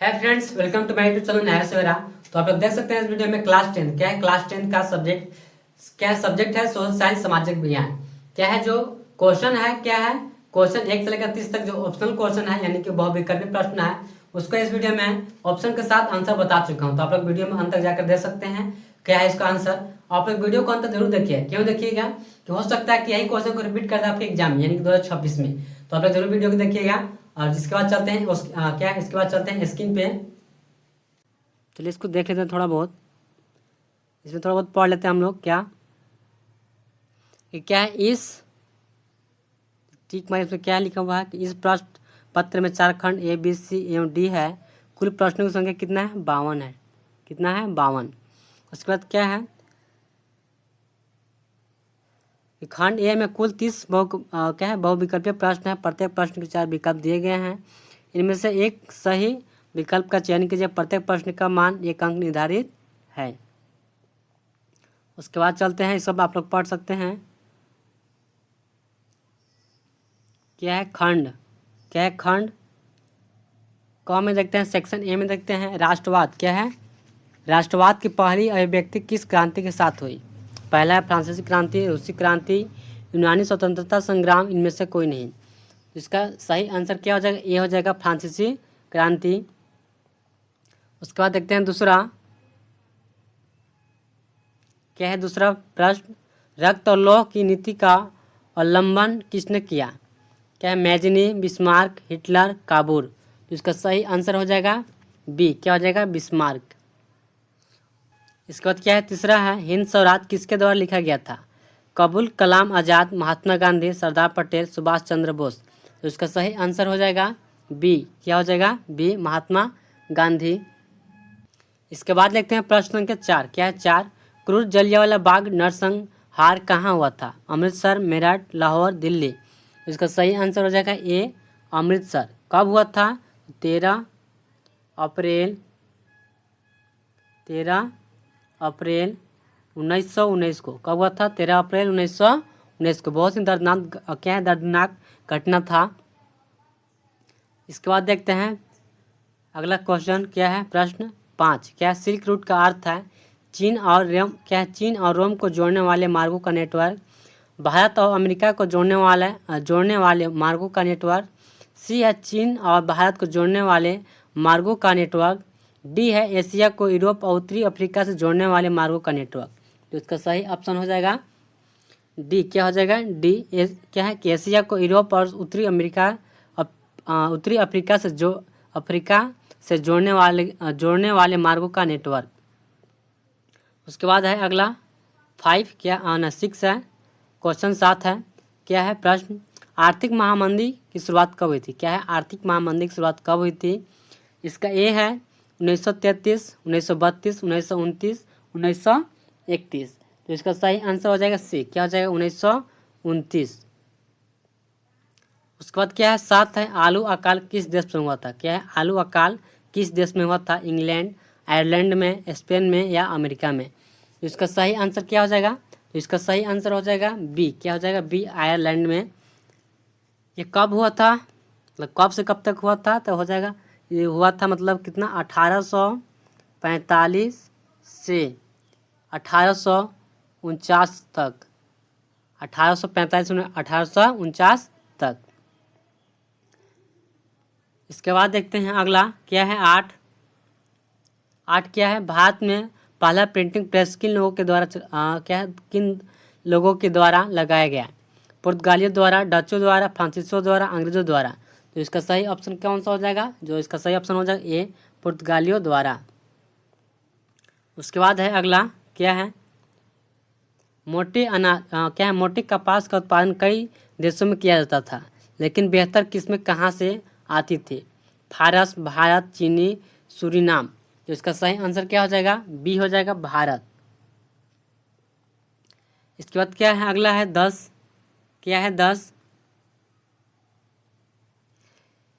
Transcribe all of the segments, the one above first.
है friends, welcome to my YouTube channel Naya Savera. तो आप लोग देख सकते हैं इस वीडियो में क्लास 10 क्या है। क्लास 10 का सब्जेक्ट है सोशल साइंस सामाजिक विज्ञान। क्या है जो क्वेश्चन है, क्या है क्वेश्चन 1 से लेकर 30 तक जो ऑप्शनल क्वेश्चन है यानी कि बहुविकल्पीय प्रश्न है, उसको इस वीडियो में ऑप्शन के साथ आंसर बता चुका हूँ। तो आप लोग वीडियो में अंत तक जाकर देख सकते हैं क्या है इसका आंसर। आप लोग वीडियो को अंत तक जरूर देखिए। क्यों देखिएगा कि हो सकता है कि यही क्वेश्चन को रिपीट कर दे आपके एग्जाम में यानी कि 2026 में। तो आप लोग जरूर वीडियो को देखिएगा। और जिसके बाद चलते हैं क्या है इसके बाद चलते हैं स्क्रीन पे। चलिए इसको देख लेते हैं थोड़ा बहुत, इसमें थोड़ा बहुत पढ़ लेते हैं हम लोग। क्या है इस ठीक मारे इसमें क्या लिखा हुआ है कि इस प्रश्न पत्र में 4 खंड ए बी सी एवं डी है। कुल प्रश्नों की संख्या कितना है? 52 है। कितना है? 52। उसके बाद क्या है कि खंड ए में कुल 30 बहुविकल्पीय प्रश्न है। प्रत्येक प्रश्न के 4 विकल्प दिए गए हैं। इनमें से एक सही विकल्प का चयन कीजिए। प्रत्येक प्रश्न का मान 1 अंक निर्धारित है। उसके बाद चलते हैं, सब आप लोग पढ़ सकते हैं। क्या है खंड? क्या है खंड? क में देखते हैं, सेक्शन ए में देखते हैं राष्ट्रवाद। क्या है? राष्ट्रवाद की पहली अभिव्यक्ति किस क्रांति के साथ हुई? पहला है फ्रांसीसी क्रांति, रूसी क्रांति, यूनानी स्वतंत्रता संग्राम, इनमें से कोई नहीं। इसका सही आंसर क्या हो जाएगा? ए हो जाएगा, फ्रांसीसी क्रांति। उसके बाद देखते हैं दूसरा। क्या है दूसरा प्रश्न? रक्त और लौह की नीति का अवलंबन किसने किया? क्या है? Mazzini, Bismarck, Hitler, Kabul. तो इसका सही आंसर हो जाएगा बी। क्या हो जाएगा? बिस्मार्क। इसके बाद क्या है तीसरा है, हिंद स्वराज किसके द्वारा लिखा गया था? कबूल, कलाम आज़ाद, महात्मा गांधी, सरदार पटेल, सुभाष चंद्र बोस। तो इसका सही आंसर हो जाएगा बी। क्या हो जाएगा? बी, महात्मा गांधी। इसके बाद देखते हैं प्रश्न संख्या 4। क्या है 4? क्रूर जलियांवाला बाग नरसंहार कहाँ हुआ था? अमृतसर, मेरठ, लाहौर, दिल्ली। इसका सही आंसर हो जाएगा ए, अमृतसर। कब हुआ था? 13 अप्रैल 1919 को। कब हुआ था? 13 अप्रैल 1919 को। बहुत ही दर्दनाक क्या है दर्दनाक घटना था। इसके बाद देखते हैं अगला क्वेश्चन। क्या है प्रश्न 5? क्या है सिल्क रूट का अर्थ है चीन और रोम। क्या है? चीन और रोम को जोड़ने वाले मार्गों का नेटवर्क। भारत और अमेरिका को जोड़ने वाले मार्गों का नेटवर्क। सी है चीन और भारत को जोड़ने वाले मार्गों का नेटवर्क। डी है एशिया को यूरोप और उत्तरी अफ्रीका से जोड़ने वाले मार्गों का नेटवर्क। तो इसका सही ऑप्शन हो जाएगा डी। क्या हो जाएगा? डी। क्या है कि एशिया को यूरोप और उत्तरी अफ्रीका से जोड़ने वाले मार्गों का नेटवर्क। उसके बाद है अगला 5। क्या 6 है। क्वेश्चन 7 है। क्या है प्रश्न? आर्थिक महामंदी की शुरुआत कब हुई थी? क्या है? आर्थिक महामंदी की शुरुआत कब हुई थी? इसका ए है 1933, 1932, 1929, 1931। तो इसका सही आंसर हो जाएगा सी। क्या हो जाएगा? 1929। उसके बाद क्या है 7 है, आलू अकाल किस देश में हुआ था? क्या है? आलू अकाल किस देश में हुआ था? इंग्लैंड, आयरलैंड में, स्पेन में या अमेरिका में। तो इसका सही आंसर क्या हो जाएगा? तो इसका सही आंसर हो जाएगा बी। क्या हो जाएगा? बी, आयरलैंड में। ये कब हुआ था? मतलब कब से कब तक हुआ था? तो हो जाएगा ये हुआ था मतलब कितना 1845 से 1849 तक। 1845 से 1849 तक। इसके बाद देखते हैं अगला। क्या है 8? क्या है? भारत में पहला प्रिंटिंग प्रेस किन लोगों के द्वारा किन लोगों के द्वारा लगाया गया? पुर्तगालियों द्वारा, डचों द्वारा, फ्रांसीसियों द्वारा, अंग्रेजों द्वारा। तो इसका सही ऑप्शन कौन सा हो जाएगा? जो इसका सही ऑप्शन हो जाएगा ए, पुर्तगालियों द्वारा। उसके बाद है अगला। क्या है? मोटे कपास का उत्पादन कई देशों में किया जाता था, लेकिन बेहतर किस्में कहाँ से आती थी? फारस, भारत, चीनी, सूरीनाम। तो इसका सही आंसर क्या हो जाएगा? बी हो जाएगा, भारत। इसके बाद क्या है अगला है 10। क्या है 10?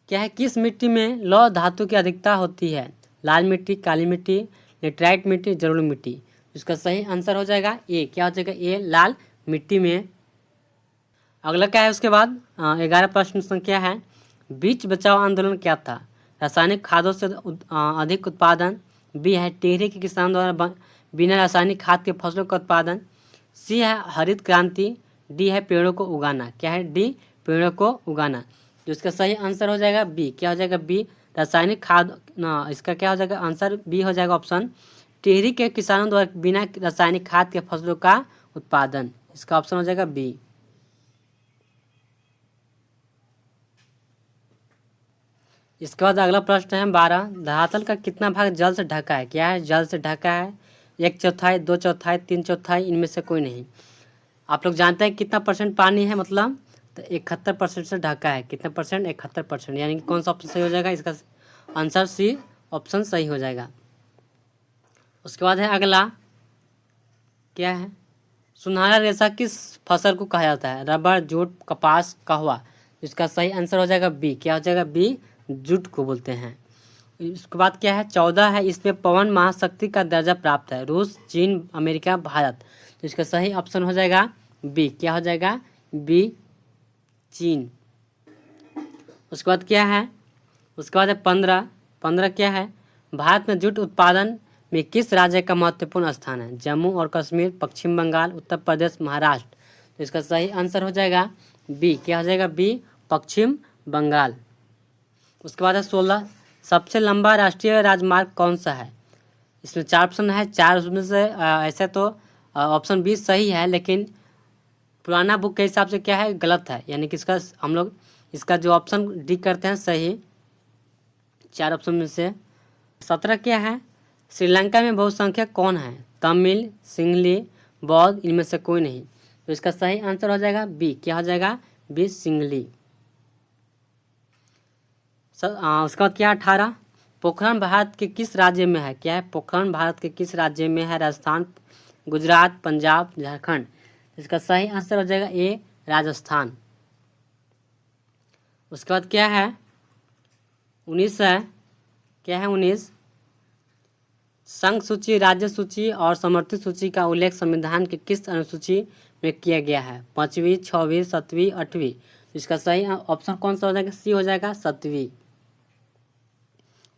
क्या है किस मिट्टी में लौह धातु की अधिकता होती है? लाल मिट्टी, काली मिट्टी, लेटराइट मिट्टी, जलोढ़ मिट्टी। इसका सही आंसर हो जाएगा ए। क्या हो जाएगा? ए, लाल मिट्टी में। अगला क्या है उसके बाद 11 प्रश्न संख्या है, बीच बचाओ आंदोलन क्या था? रासायनिक खादों से अधिक उत्पादन। बी है टिहरी के किसानों द्वारा बिना रासायनिक खाद के फसलों का उत्पादन। सी है हरित क्रांति। डी है पेड़ों को उगाना। क्या है? डी, पेड़ों को उगाना। जो इसका सही आंसर हो जाएगा बी। क्या हो जाएगा? बी, रासायनिक खाद ना। इसका क्या हो जाएगा आंसर? बी हो जाएगा ऑप्शन। टिहरी के किसानों द्वारा बिना रासायनिक खाद के फसलों का उत्पादन। इसका ऑप्शन हो जाएगा बी। इसके बाद अगला प्रश्न है 12। धरातल का कितना भाग जल से ढका है? क्या है? जल से ढका है। 1/4, 2/4, 3/4, इनमें से कोई नहीं। आप लोग जानते हैं कितना परसेंट पानी है, मतलब तो 71% से ढका है। कितना परसेंट? 71%। यानी कि कौन सा ऑप्शन सही हो जाएगा? इसका आंसर सी ऑप्शन सही हो जाएगा। उसके बाद है अगला, क्या है? सुनहरा रेशा किस फसल को कहा जाता है? रबर, जूट, कपास, कहवा। इसका सही आंसर हो जाएगा बी। क्या हो जाएगा? बी, जूट को बोलते हैं। इसके बाद क्या है? 14 है। इसमें पवन महाशक्ति का दर्जा प्राप्त है। रूस, चीन, अमेरिका, भारत। तो इसका सही ऑप्शन हो जाएगा बी। क्या हो जाएगा? बी, चीन। उसके बाद क्या है? उसके बाद है 15। 15 क्या है? भारत में जूट उत्पादन में किस राज्य का महत्वपूर्ण स्थान है? जम्मू और कश्मीर, पश्चिम बंगाल, उत्तर प्रदेश, महाराष्ट्र। तो इसका सही आंसर हो जाएगा बी। क्या हो जाएगा? बी, पश्चिम बंगाल। उसके बाद है 16। सबसे लंबा राष्ट्रीय राजमार्ग कौन सा है? इसमें 4 ऑप्शन है। 4 उसमें से ऐसे तो ऑप्शन बी सही है, लेकिन पुराना बुक के हिसाब से क्या है? गलत है। यानी कि इसका हम लोग इसका जो ऑप्शन डी करते हैं सही। 4 ऑप्शन में से 17 क्या है? श्रीलंका में बहुसंख्यक कौन है? तमिल, सिंहली, बौद्ध, इनमें से कोई नहीं। तो इसका सही आंसर हो जाएगा बी। क्या हो जाएगा? बी, सिंहली। उसका बाद क्या? 18। पोखरण भारत के किस राज्य में है? क्या है? पोखरण भारत के किस राज्य में है? राजस्थान, गुजरात, पंजाब, झारखंड। इसका सही आंसर हो जाएगा ए, राजस्थान। उसके बाद क्या है? 19 है। क्या है? 19। संघ सूची, राज्य सूची और समर्थित सूची का उल्लेख संविधान के किस अनुसूची में किया गया है? 5वीं, 6वीं, 7वीं, 8वीं। इसका सही ऑप्शन कौन सा हो जाएगा? सी हो जाएगा, 7वीं।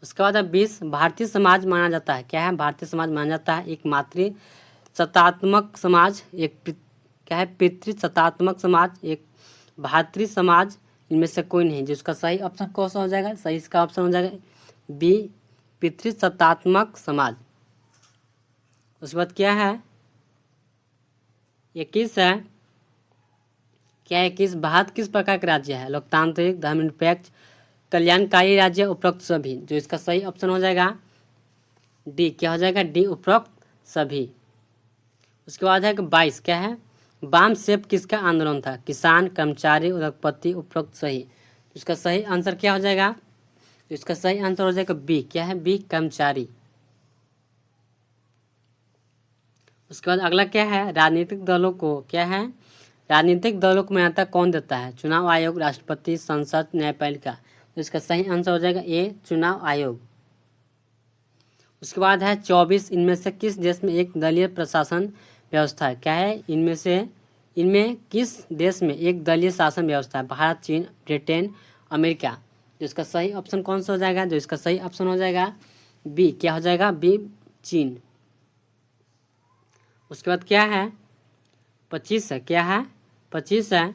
उसके बाद है 20। भारतीय समाज माना जाता है। क्या है? भारतीय समाज माना जाता है एक मातृ सत्तात्मक समाज, एक क्या है? पितृसत्तात्मक समाज, एक भातृ समाज, इनमें से कोई नहीं। जिसका सही ऑप्शन कौन सा हो जाएगा? सही इसका ऑप्शन हो जाएगा बी, पितृसत्तात्मक समाज। उसके बाद क्या है? 21 है। क्या 21? भारत किस प्रकार का राज्य है? लोकतांत्रिक, धर्मनिरपेक्ष, कल्याणकारी राज्य, उपरोक्त सभी। जो इसका सही ऑप्शन हो जाएगा डी। क्या हो जाएगा? डी, उपरोक्त सभी। उसके बाद है 22। क्या है? वाम सेब किसका आंदोलन था? किसान, कर्मचारी, उद्योगपति, उपरोक्त सही। इसका सही आंसर क्या हो जाएगा? इसका सही आंसर हो जाएगा बी। क्या है? बी, कर्मचारी। उसके बाद अगला क्या है? राजनीतिक दलों को क्या है? राजनीतिक दलों को मान्यता कौन देता है? चुनाव आयोग, राष्ट्रपति, संसद, न्यायपालिका। तो इसका सही आंसर हो जाएगा ए, चुनाव आयोग। उसके बाद है 24। इनमें से किस देश में एक दलीय प्रशासन व्यवस्था है? क्या है? इनमें किस देश में एक दलीय शासन व्यवस्था है? भारत, चीन, ब्रिटेन, अमेरिका। तो इसका सही ऑप्शन कौन सा हो जाएगा? जो इसका सही ऑप्शन हो जाएगा बी। क्या हो जाएगा? बी, चीन। उसके बाद क्या है? 25 है। क्या है? 25 है।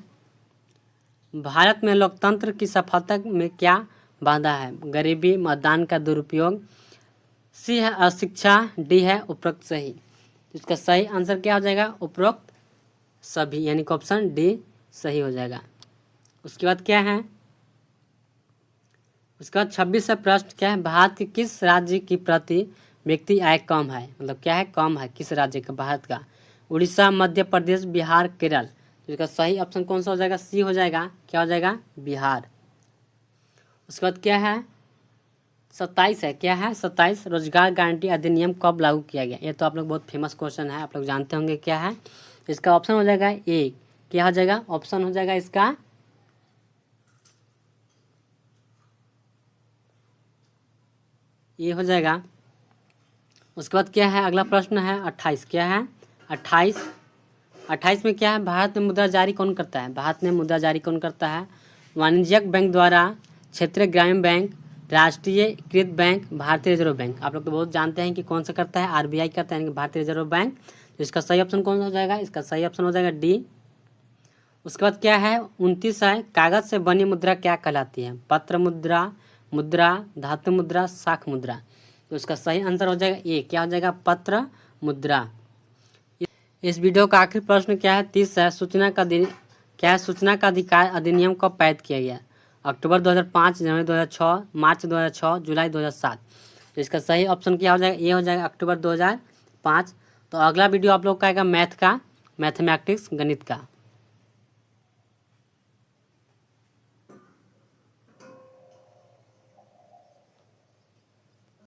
भारत में लोकतंत्र की सफलता में क्या बाधा है? गरीबी, मतदान का दुरुपयोग, सी है अशिक्षा, डी है उपरोक्त सही। इसका सही आंसर क्या हो जाएगा? उपरोक्त सभी, यानी कि ऑप्शन डी सही हो जाएगा। उसके बाद क्या है? उसके बाद 26 प्रश्न क्या है? भारत के किस राज्य की प्रति व्यक्ति आय कम है? मतलब क्या है? कम है। किस राज्य का? भारत का। उड़ीसा, मध्य प्रदेश, बिहार, केरल। तो इसका सही ऑप्शन कौन सा हो जाएगा? सी हो जाएगा। क्या हो जाएगा? बिहार। उसके बाद क्या है? 27 है। क्या है? 27। रोजगार गारंटी अधिनियम कब लागू किया गया? ये तो आप लोग बहुत फेमस क्वेश्चन है, आप लोग जानते होंगे क्या है। इसका ऑप्शन हो जाएगा ए। क्या हो जाएगा? ऑप्शन हो जाएगा इसका ये हो जाएगा। उसके बाद क्या है? अगला प्रश्न है 28। क्या है? 28 में क्या है? भारत में मुद्रा जारी कौन करता है? भारत में मुद्रा जारी कौन करता है? वाणिज्यिक बैंक द्वारा, क्षेत्रीय ग्रामीण बैंक, राष्ट्रीयकृत बैंक भारतीय रिजर्व बैंक। आप लोग तो बहुत जानते हैं कि कौन सा करता है, आरबीआई करता है, यानी कि भारतीय रिजर्व बैंक। तो इसका सही ऑप्शन कौन हो जाएगा? इसका सही ऑप्शन हो जाएगा डी। उसके बाद क्या है 29 है, कागज से बनी मुद्रा क्या कहलाती है? पत्र मुद्रा, मुद्रा, धातु मुद्रा, शाख मुद्रा। तो इसका सही आंसर हो जाएगा ए, क्या हो जाएगा? पत्र मुद्रा। इस वीडियो का आखिरी प्रश्न क्या है? 30 है, सूचना का क्या है? सूचना का अधिकार अधिनियम कब पारित किया गया? अक्टूबर 2005, जनवरी 2006, मार्च 2006, जुलाई 2007। तो इसका सही ऑप्शन क्या हो जाएगा? ए हो जाएगा, अक्टूबर 2005। तो अगला वीडियो आप लोग का आएगा मैथ का, मैथमेटिक्स, गणित का।